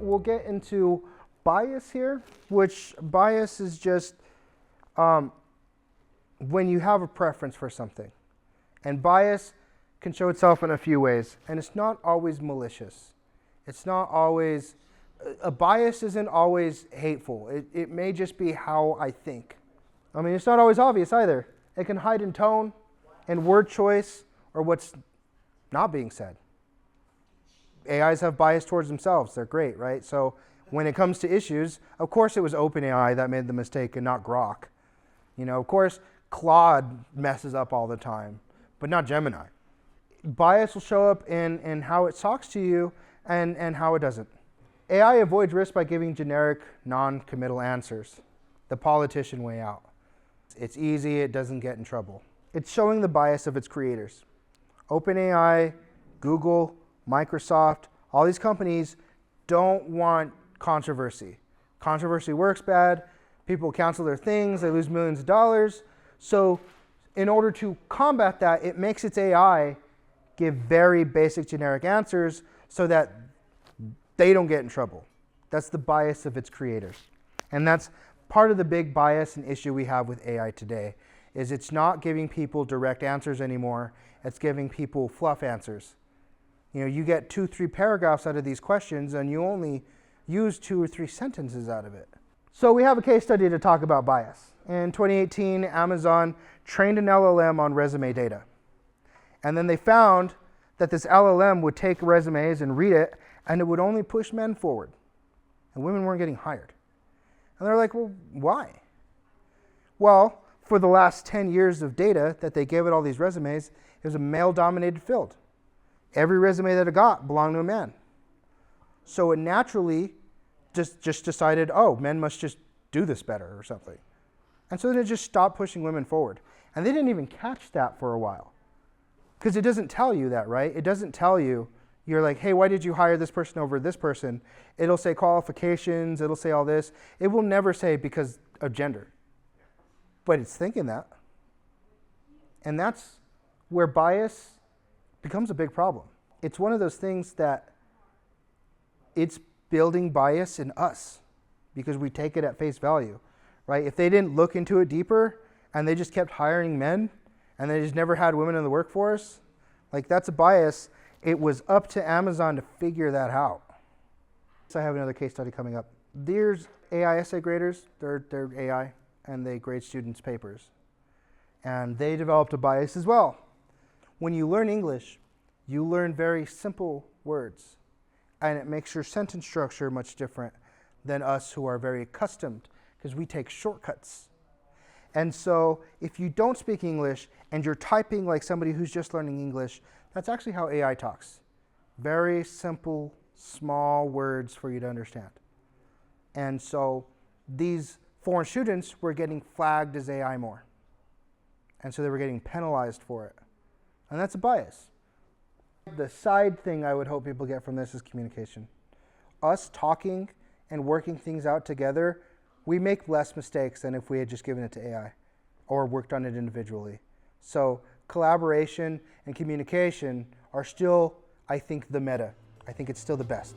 we'll get into bias here, which bias is just when you have a preference for something. And bias can show itself in a few ways, and it's not always malicious. It's not always, a bias isn't always hateful. It may just be how I think. I mean, it's not always obvious either. It can hide in tone and word choice or what's not being said. AIs have bias towards themselves. They're great, right? So when it comes to issues, of course it was OpenAI that made the mistake and not Grok. You know, of course Claude messes up all the time, but not Gemini. Bias will show up in how it talks to you and how it doesn't. AI avoids risk by giving generic, non-committal answers. The politician way out. It's easy, it doesn't get in trouble. It's showing the bias of its creators. OpenAI, Google, Microsoft, all these companies don't want controversy. Controversy works bad, people cancel their things, they lose millions of dollars. So in order to combat that, it makes its AI give very basic generic answers so that they don't get in trouble. That's the bias of its creators. And that's part of the big bias and issue we have with AI today, is it's not giving people direct answers anymore, it's giving people fluff answers. You know, you get 2-3 paragraphs out of these questions and you only use 2 or 3 sentences out of it. So we have a case study to talk about bias. In 2018, Amazon trained an LLM on resume data. And then they found that this LLM would take resumes and read it, and it would only push men forward. And women weren't getting hired. And they're like, well, why? Well, for the last 10 years of data that they gave it all these resumes, it was a male-dominated field. Every resume that it got belonged to a man. So it naturally just decided, oh, men must just do this better or something. And so then it just stopped pushing women forward. And they didn't even catch that for a while. Because it doesn't tell you that, right? It doesn't tell you, you're like, hey, why did you hire this person over this person? It'll say qualifications, it'll say all this. It will never say because of gender. But it's thinking that. And that's where bias becomes a big problem. It's one of those things that it's building bias in us because we take it at face value, right? If they didn't look into it deeper and they just kept hiring men and they just never had women in the workforce, like that's a bias. It was up to Amazon to figure that out. So I have another case study coming up. There's AI essay graders, they're AI, and they grade students' papers. And they developed a bias as well. When you learn English, you learn very simple words, and it makes your sentence structure much different than us who are very accustomed, because we take shortcuts. And so if you don't speak English and you're typing like somebody who's just learning English, that's actually how AI talks. Very simple, small words for you to understand. And so these foreign students were getting flagged as AI more. And so they were getting penalized for it. And that's a bias. The side thing I would hope people get from this is communication. Us talking and working things out together, we make less mistakes than if we had just given it to AI or worked on it individually. So collaboration and communication are still, I think, the meta. I think it's still the best.